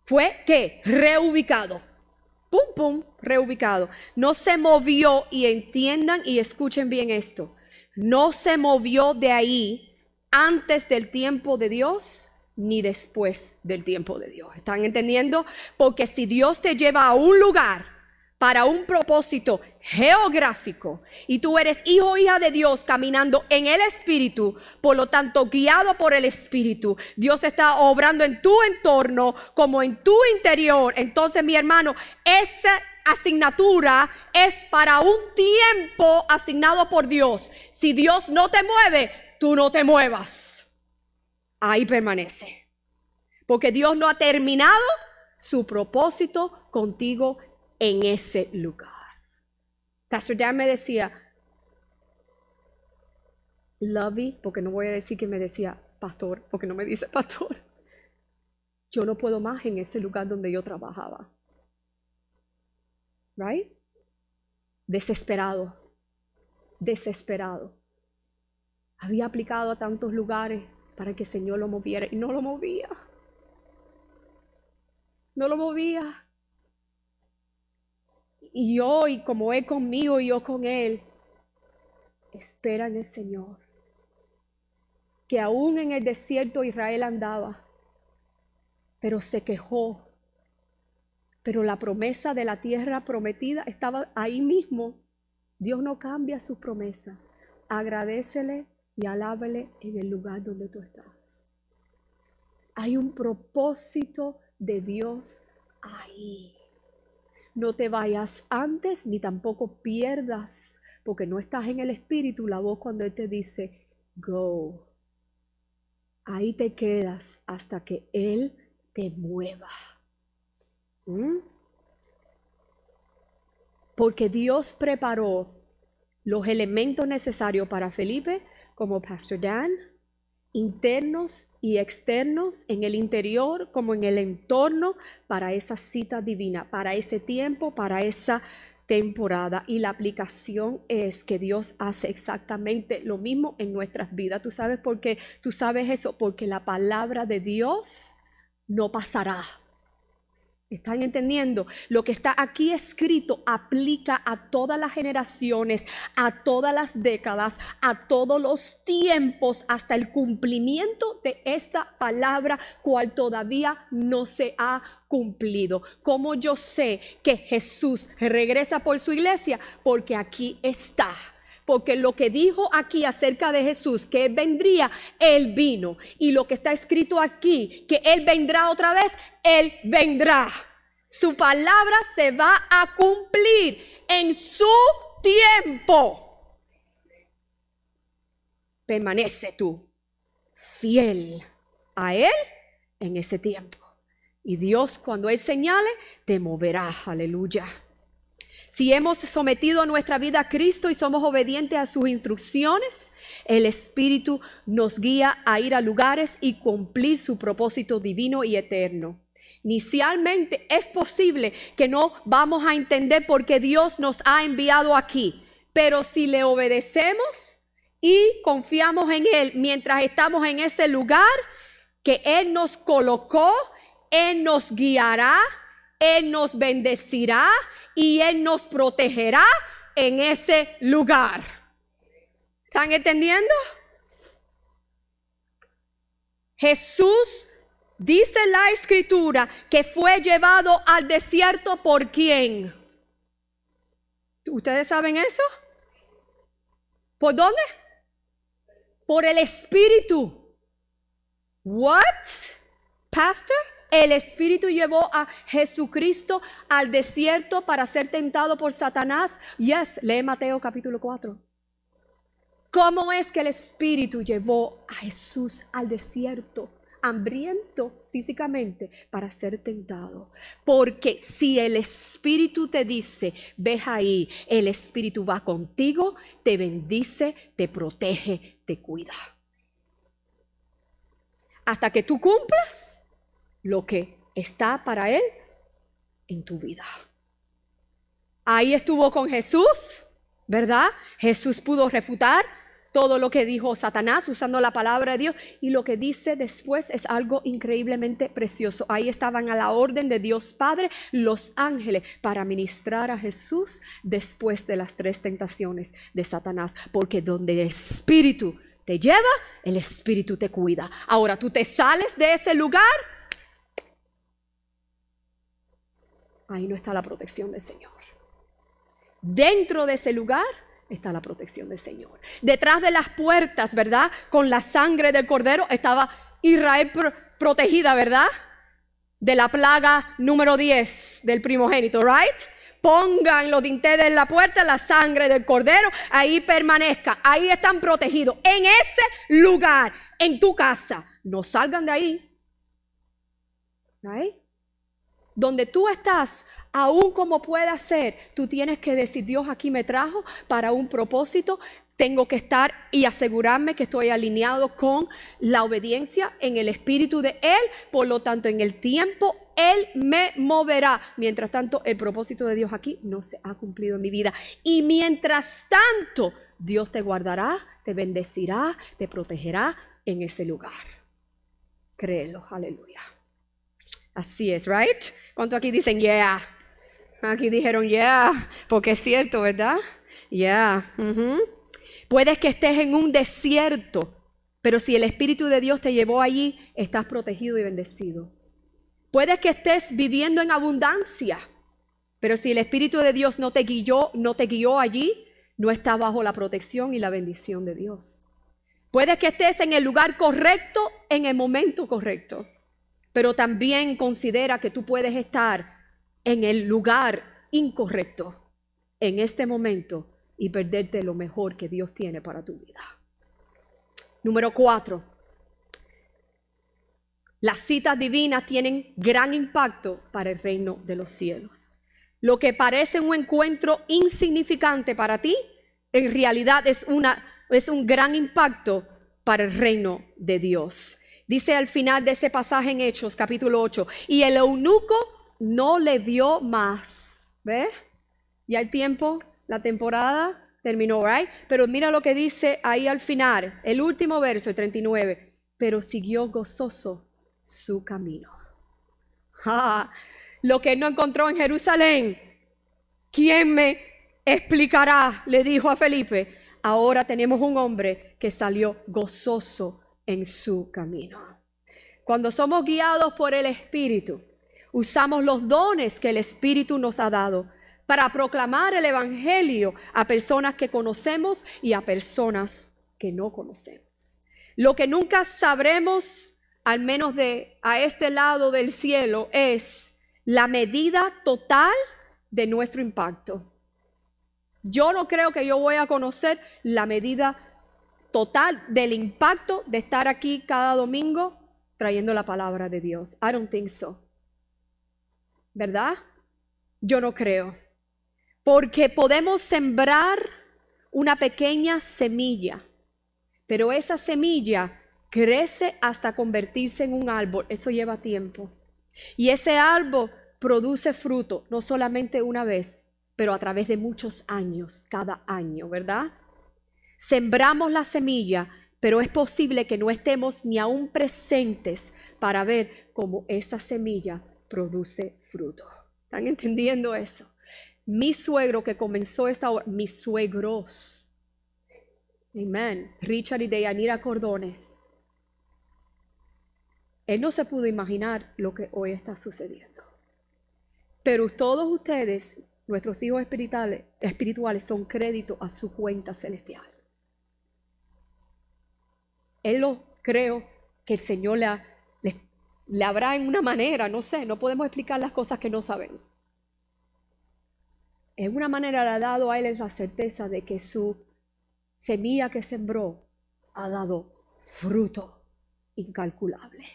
fue que reubicado. Pum, pum, reubicado. No se movió, y entiendan y escuchen bien esto. No se movió de ahí antes del tiempo de Dios ni después del tiempo de Dios. ¿Están entendiendo? Porque si Dios te lleva a un lugar para un propósito geográfico y tú eres hijo o hija de Dios caminando en el Espíritu, por lo tanto guiado por el Espíritu, Dios está obrando en tu entorno como en tu interior. Entonces, mi hermano, esa asignatura es para un tiempo asignado por Dios. Si Dios no te mueve, tú no te muevas. Ahí permanece. Porque Dios no ha terminado su propósito contigo en ese lugar. Pastor Dan me decía, Lovey, porque no voy a decir que me decía pastor, porque no me dice pastor. Yo no puedo más en ese lugar donde yo trabajaba. Right? Desesperado. Desesperado. Había aplicado a tantos lugares para que el Señor lo moviera y no lo movía. No lo movía. Y yo, y como Él conmigo y yo con Él, espera en el Señor. Que aún en el desierto Israel andaba, pero se quejó. Pero la promesa de la tierra prometida estaba ahí mismo. Dios no cambia sus promesas. Agradécele y alábale en el lugar donde tú estás. Hay un propósito de Dios ahí. No te vayas antes ni tampoco pierdas, porque no estás en el Espíritu, la voz cuando Él te dice, go. Ahí te quedas hasta que Él te mueva. Porque Dios preparó los elementos necesarios para Felipe, como Pastor Dan, internos y externos, en el interior como en el entorno, para esa cita divina, para ese tiempo, para esa temporada. Y la aplicación es que Dios hace exactamente lo mismo en nuestras vidas. ¿Tú sabes por qué? ¿Tú sabes eso? Porque la palabra de Dios no pasará. ¿Están entendiendo? Lo que está aquí escrito aplica a todas las generaciones, a todas las décadas, a todos los tiempos, hasta el cumplimiento de esta palabra, cual todavía no se ha cumplido. ¿Cómo yo sé que Jesús regresa por su iglesia? Porque aquí está. Porque lo que dijo aquí acerca de Jesús, que Él vendría, Él vino. Y lo que está escrito aquí, que Él vendrá otra vez, Él vendrá. Su palabra se va a cumplir en su tiempo. Permanece tú fiel a Él en ese tiempo. Y Dios, cuando Él señale, te moverá. Aleluya. Si hemos sometido nuestra vida a Cristo y somos obedientes a sus instrucciones, el Espíritu nos guía a ir a lugares y cumplir su propósito divino y eterno. Inicialmente es posible que no vamos a entender por qué Dios nos ha enviado aquí, pero si le obedecemos y confiamos en Él mientras estamos en ese lugar que Él nos colocó, Él nos guiará, Él nos bendecirá y Él nos protegerá en ese lugar. ¿Están entendiendo? Jesús, dice la Escritura, que fue llevado al desierto ¿por quién? ¿Ustedes saben eso? ¿Por dónde? Por el Espíritu. What? Pastor, el Espíritu llevó a Jesucristo al desierto para ser tentado por Satanás. Yes, lee Mateo capítulo 4. ¿Cómo es que el Espíritu llevó a Jesús al desierto, hambriento físicamente, para ser tentado? Porque si el Espíritu te dice, ve ahí, el Espíritu va contigo, te bendice, te protege, te cuida. Hasta que tú cumplas lo que está para Él en tu vida. Ahí estuvo con Jesús, ¿verdad? Jesús pudo refutar todo lo que dijo Satanás usando la palabra de Dios, y lo que dice después es algo increíblemente precioso. Ahí estaban a la orden de Dios Padre los ángeles para ministrar a Jesús después de las 3 tentaciones de Satanás, porque donde el Espíritu te lleva, el Espíritu te cuida. Ahora tú te sales de ese lugar, ahí no está la protección del Señor. Dentro de ese lugar está la protección del Señor. Detrás de las puertas, ¿verdad? Con la sangre del Cordero estaba Israel protegida, ¿verdad? De la plaga número 10 del primogénito, ¿right? Pongan los dinteles en la puerta, la sangre del Cordero, ahí permanezca. Ahí están protegidos. En ese lugar, en tu casa. No salgan de ahí. ¿Right? Donde tú estás, Aún como pueda ser, tú tienes que decir, Dios aquí me trajo para un propósito. Tengo que estar y asegurarme que estoy alineado con la obediencia en el espíritu de Él. Por lo tanto, en el tiempo, Él me moverá. Mientras tanto, el propósito de Dios aquí no se ha cumplido en mi vida. Y mientras tanto, Dios te guardará, te bendecirá, te protegerá en ese lugar. Créelo, aleluya. Así es, right? ¿Cuántos aquí dicen yeah? Aquí dijeron yeah, porque es cierto, ¿verdad? Yeah. Puedes que estés en un desierto, pero si el Espíritu de Dios te llevó allí, estás protegido y bendecido. Puedes que estés viviendo en abundancia, pero si el Espíritu de Dios no te guió allí, no estás bajo la protección y la bendición de Dios. Puede que estés en el lugar correcto, en el momento correcto, pero también considera que tú puedes estar en el lugar incorrecto en este momento y perderte lo mejor que Dios tiene para tu vida. Número 4. Las citas divinas tienen gran impacto para el reino de los cielos. Lo que parece un encuentro insignificante para ti, en realidad es un gran impacto para el reino de Dios. Dice al final de ese pasaje en Hechos, capítulo 8, y el eunuco no le vio más. ¿Ves? Ya el tiempo, la temporada terminó, right? Pero mira lo que dice ahí al final, el último verso, el 39. Pero siguió gozoso su camino. Lo que él no encontró en Jerusalén, ¿quién me explicará? Le dijo a Felipe. Ahora tenemos un hombre que salió gozoso en su camino. Cuando somos guiados por el Espíritu, usamos los dones que el Espíritu nos ha dado para proclamar el Evangelio a personas que conocemos y a personas que no conocemos. Lo que nunca sabremos, al menos a este lado del cielo, es la medida total de nuestro impacto. Yo no creo que yo voy a conocer la medida total del impacto de estar aquí cada domingo trayendo la palabra de Dios. I don't think so. ¿Verdad? Yo no creo. Porque podemos sembrar una pequeña semilla, pero esa semilla crece hasta convertirse en un árbol. Eso lleva tiempo. Y ese árbol produce fruto, no solamente una vez, pero a través de muchos años, cada año, ¿verdad? Sembramos la semilla, pero es posible que no estemos ni aún presentes para ver cómo esa semilla produce fruto. ¿Están entendiendo eso? Mi suegro que comenzó esta obra, mis suegros, amén, Richard y Deyanira Cordones, él no se pudo imaginar lo que hoy está sucediendo. Pero todos ustedes, nuestros hijos espirituales, son crédito a su cuenta celestial. Él lo creo que el Señor le habrá en una manera, no sé, no podemos explicar las cosas que no sabemos. En una manera le ha dado a él la certeza de que su semilla que sembró ha dado fruto incalculable.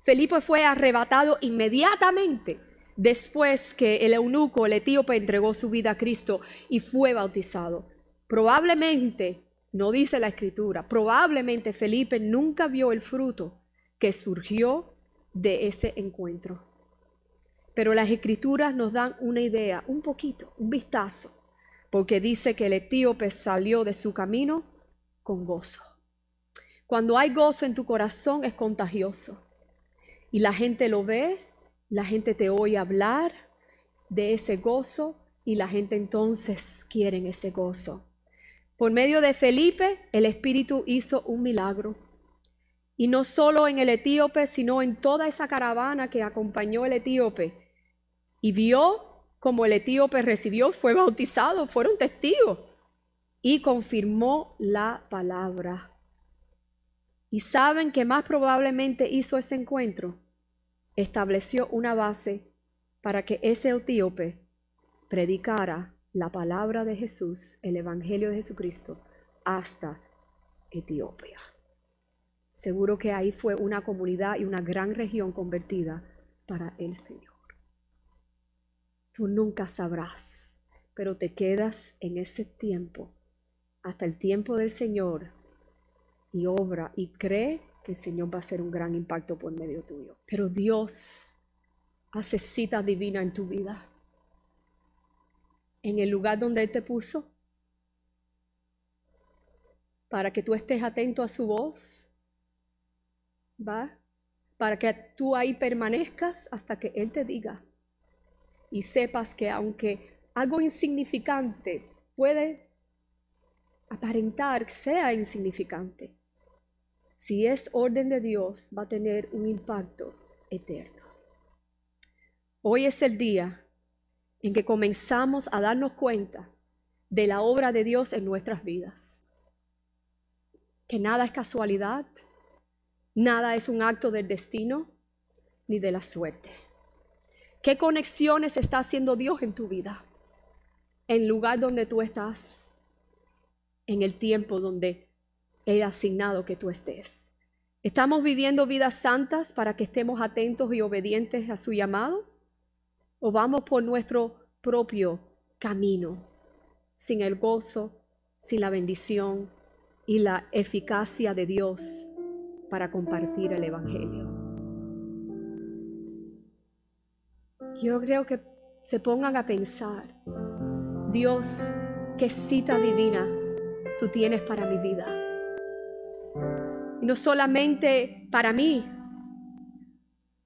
Felipe fue arrebatado inmediatamente después que el eunuco, el etíope, entregó su vida a Cristo y fue bautizado. Probablemente, no dice la Escritura, probablemente Felipe nunca vio el fruto que surgió de ese encuentro. Pero las Escrituras nos dan una idea, un poquito, un vistazo, porque dice que el etíope salió de su camino con gozo. Cuando hay gozo en tu corazón es contagioso. Y la gente lo ve, la gente te oye hablar de ese gozo y la gente entonces quiere ese gozo. Por medio de Felipe, el Espíritu hizo un milagro. Y no solo en el etíope, sino en toda esa caravana que acompañó al etíope. Y vio como el etíope recibió, fue bautizado, fueron testigos. Y confirmó la palabra. ¿Y saben qué más probablemente hizo ese encuentro? Estableció una base para que ese etíope predicara la palabra de Jesús, el Evangelio de Jesucristo, hasta Etiopía. Seguro que ahí fue una comunidad y una gran región convertida para el Señor. Tú nunca sabrás, pero te quedas en ese tiempo, hasta el tiempo del Señor, y obra y cree que el Señor va a hacer un gran impacto por medio tuyo. Pero Dios hace cita divina en tu vida, en el lugar donde Él te puso, para que tú estés atento a su voz, ¿va? Para que tú ahí permanezcas hasta que Él te diga. Y sepas que aunque algo insignificante puede aparentar que sea insignificante, si es orden de Dios, va a tener un impacto eterno. Hoy es el día en que comenzamos a darnos cuenta de la obra de Dios en nuestras vidas. Que nada es casualidad, nada es un acto del destino ni de la suerte. ¿Qué conexiones está haciendo Dios en tu vida? En el lugar donde tú estás, en el tiempo donde Él ha asignado que tú estés. ¿Estamos viviendo vidas santas para que estemos atentos y obedientes a su llamado? ¿O vamos por nuestro propio camino, sin el gozo, sin la bendición y la eficacia de Dios para compartir el Evangelio? Yo creo que se pongan a pensar, Dios, qué cita divina tú tienes para mi vida. Y no solamente para mí,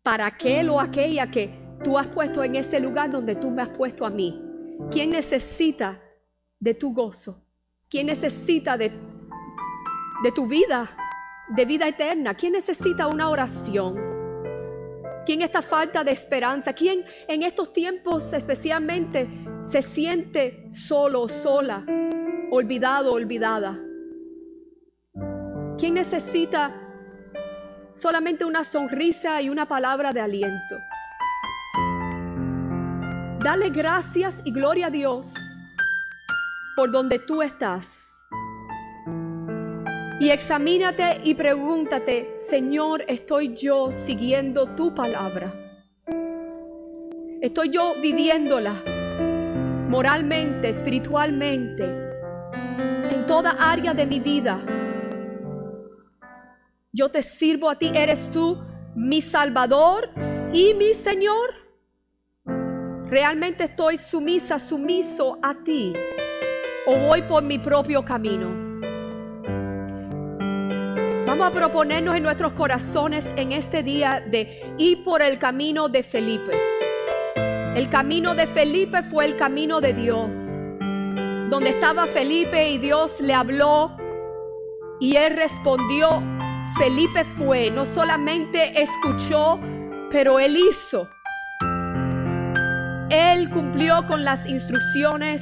para aquel o aquella que tú has puesto en ese lugar donde tú me has puesto a mí. ¿Quién necesita de tu gozo? ¿Quién necesita de tu vida, de vida eterna? ¿Quién necesita una oración? ¿Quién está falta de esperanza? ¿Quién en estos tiempos especialmente se siente solo, sola, olvidado, olvidada? ¿Quién necesita solamente una sonrisa y una palabra de aliento? Dale gracias y gloria a Dios por donde tú estás. Y examínate y pregúntate, Señor, ¿estoy yo siguiendo tu palabra? ¿Estoy yo viviéndola moralmente, espiritualmente, en toda área de mi vida? Yo te sirvo a ti, ¿eres tú mi Salvador y mi Señor? ¿Realmente estoy sumisa, sumiso a ti? ¿O voy por mi propio camino? Vamos a proponernos en nuestros corazones en este día de ir por el camino de Felipe. El camino de Felipe fue el camino de Dios. Donde estaba Felipe y Dios le habló y él respondió. Felipe fue, no solamente escuchó, pero él hizo. Él cumplió con las instrucciones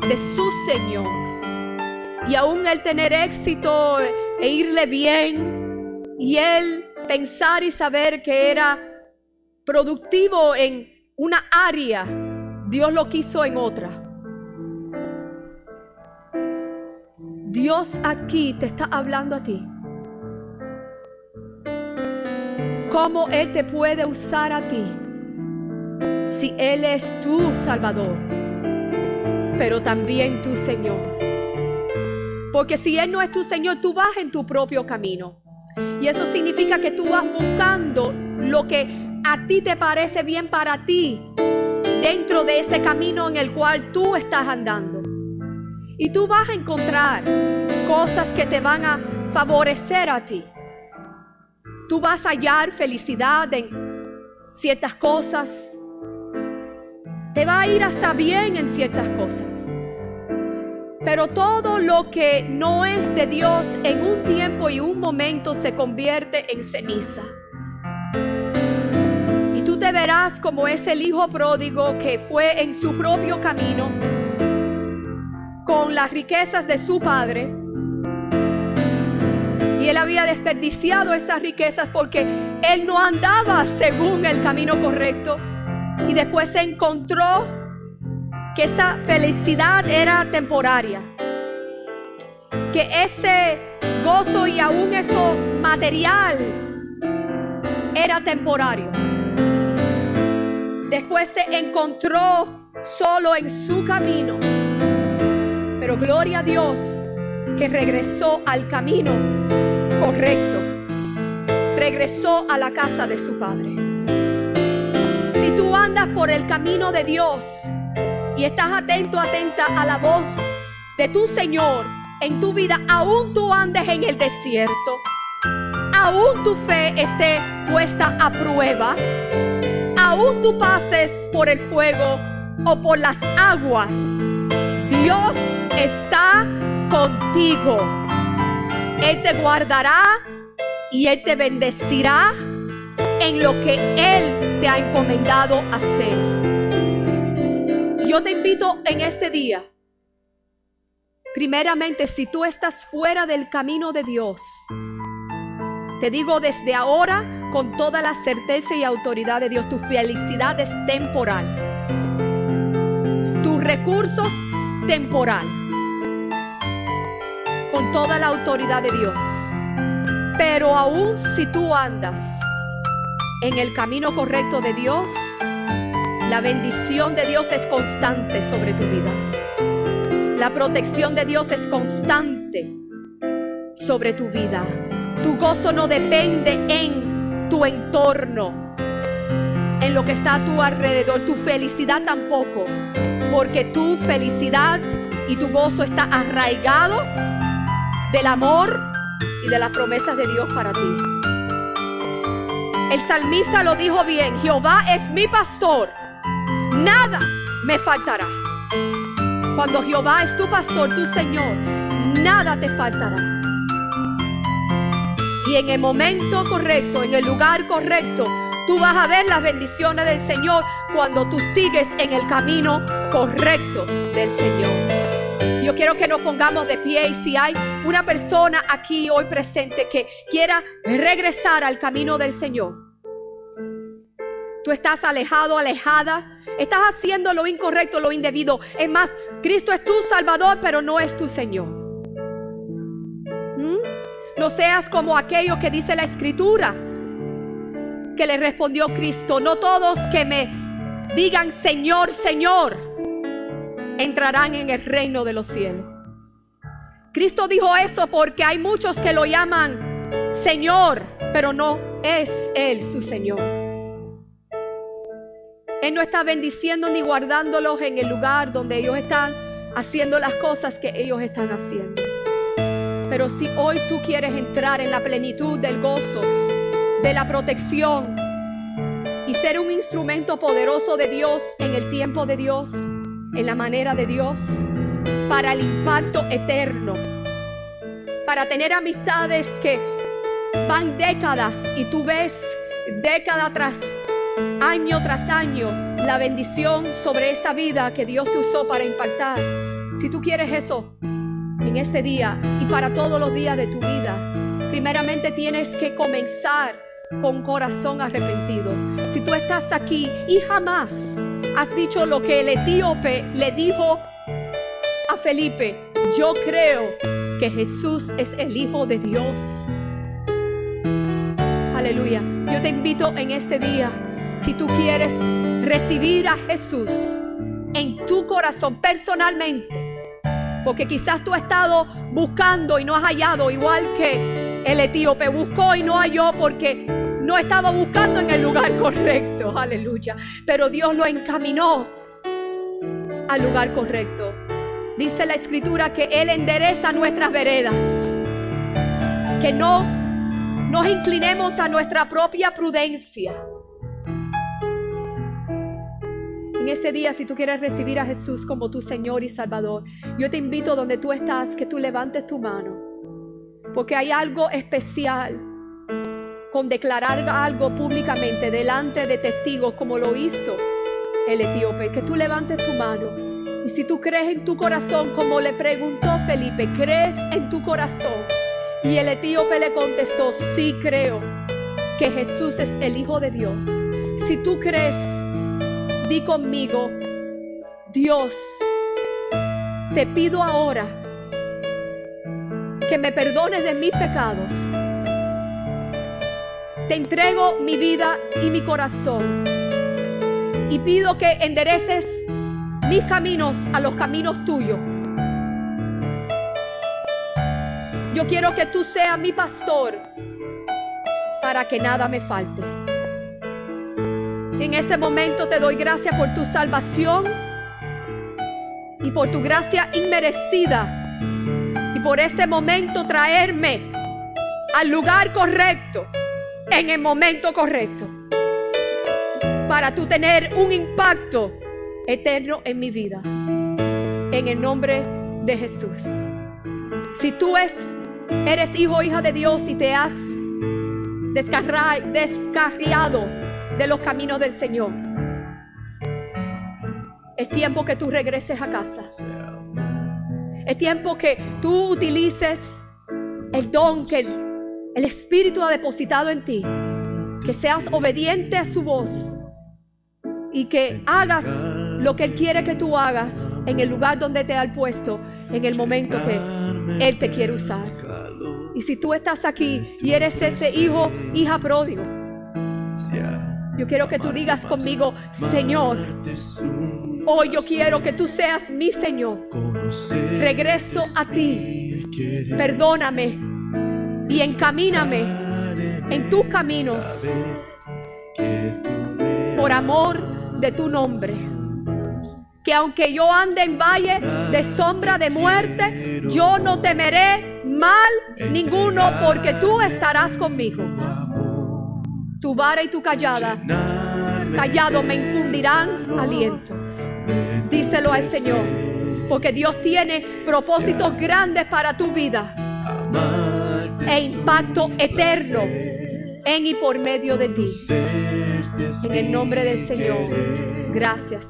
de su Señor. Y aún él tener éxito e irle bien, y él pensar y saber que era productivo en una área, Dios lo quiso en otra. Dios aquí te está hablando a ti. ¿Cómo Él te puede usar a ti? Si Él es tu Salvador, pero también tu Señor. Porque si Él no es tu Señor, tú vas en tu propio camino. Y eso significa que tú vas buscando lo que a ti te parece bien para ti, dentro de ese camino en el cual tú estás andando. Y tú vas a encontrar cosas que te van a favorecer a ti. Tú vas a hallar felicidad en ciertas cosas. Te va a ir hasta bien en ciertas cosas. Pero todo lo que no es de Dios en un tiempo y un momento se convierte en ceniza. Y tú te verás como es el hijo pródigo que fue en su propio camino con las riquezas de su padre. Y él había desperdiciado esas riquezas porque él no andaba según el camino correcto. Y después se encontró que esa felicidad era temporaria, que ese gozo y aún eso material era temporario. Después se encontró solo en su camino. Pero gloria a Dios que regresó al camino correcto. Regresó a la casa de su padre. Si tú andas por el camino de Dios y estás atento, atenta a la voz de tu Señor en tu vida, aún tú andes en el desierto, aún tu fe esté puesta a prueba, aún tú pases por el fuego o por las aguas, Dios está contigo. Él te guardará y Él te bendecirá en lo que Él te ha encomendado hacer. Yo te invito en este día, primeramente, si tú estás fuera del camino de Dios, te digo desde ahora, con toda la certeza y autoridad de Dios, tu felicidad es temporal. Tus recursos, temporal. Con toda la autoridad de Dios. Pero aún si tú andas en el camino correcto de Dios, la bendición de Dios es constante sobre tu vida. La protección de Dios es constante sobre tu vida. Tu gozo no depende en tu entorno, en lo que está a tu alrededor. Tu felicidad tampoco, porque tu felicidad y tu gozo está arraigado del amor y de las promesas de Dios para ti. El salmista lo dijo bien: Jehová es mi pastor, nada me faltará. Cuando Jehová es tu pastor, tu Señor, nada te faltará. Y en el momento correcto, en el lugar correcto, tú vas a ver las bendiciones del Señor cuando tú sigues en el camino correcto del Señor. Yo quiero que nos pongamos de pie, y si hay una persona aquí hoy presente que quiera regresar al camino del Señor, tú estás alejado, alejada, estás haciendo lo incorrecto, lo indebido. Es más, Cristo es tu Salvador, pero no es tu Señor. No seas como aquello que dice la Escritura, que le respondió Cristo: no todos que me digan Señor, Señor, entrarán en el reino de los cielos. Cristo dijo eso porque hay muchos que lo llaman Señor, pero no es Él su Señor. Él no está bendiciendo ni guardándolos en el lugar donde ellos están haciendo las cosas que ellos están haciendo. Pero si hoy tú quieres entrar en la plenitud del gozo, de la protección y ser un instrumento poderoso de Dios en el tiempo de Dios, en la manera de Dios, para el impacto eterno, para tener amistades que van décadas y tú ves década tras año la bendición sobre esa vida que Dios te usó para impactar. Si tú quieres eso en este día y para todos los días de tu vida, primeramente tienes que comenzar con un corazón arrepentido. Si tú estás aquí y jamás has dicho lo que el etíope le dijo a Felipe: yo creo que Jesús es el Hijo de Dios. Aleluya. Yo te invito en este día, si tú quieres recibir a Jesús en tu corazón personalmente, porque quizás tú has estado buscando y no has hallado, igual que el etíope buscó y no halló porque no estaba buscando en el lugar correcto. Aleluya. Pero Dios lo encaminó al lugar correcto. Dice la Escritura que Él endereza nuestras veredas, que no nos inclinemos a nuestra propia prudencia. En este día, si tú quieres recibir a Jesús como tu Señor y Salvador, yo te invito donde tú estás, que tú levantes tu mano, porque hay algo especial con declarar algo públicamente delante de testigos, como lo hizo el etíope. Que tú levantes tu mano, y si tú crees en tu corazón, como le preguntó Felipe, ¿crees en tu corazón? Y el etíope le contestó: sí, creo que Jesús es el Hijo de Dios. Si tú crees, di conmigo: Dios, te pido ahora que me perdones de mis pecados. Te entrego mi vida y mi corazón, y pido que endereces mis caminos a los caminos tuyos. Yo quiero que tú seas mi pastor para que nada me falte. En este momento te doy gracias por tu salvación y por tu gracia inmerecida, y por este momento traerme al lugar correcto, en el momento correcto, para tú tener un impacto eterno en mi vida. En el nombre de Jesús. Si tú eres hijo o hija de Dios y te has descarriado de los caminos del Señor, es tiempo que tú regreses a casa. Es tiempo que tú utilices el don que el Espíritu ha depositado en ti, que seas obediente a su voz y que hagas lo que Él quiere que tú hagas en el lugar donde te ha puesto, en el momento que Él te quiere usar. Y si tú estás aquí y eres ese hijo, hija pródigo, yo quiero que tú digas conmigo: Señor, hoy yo quiero que tú seas mi Señor. Regreso a ti. Perdóname y encamíname en tus caminos por amor de tu nombre. Que aunque yo ande en valle de sombra de muerte, yo no temeré mal ninguno, porque tú estarás conmigo. Tu vara y tu callado me infundirán aliento. Díselo al Señor, porque Dios tiene propósitos grandes para tu vida e impacto eterno en y por medio de ti. En el nombre del Señor. Gracias.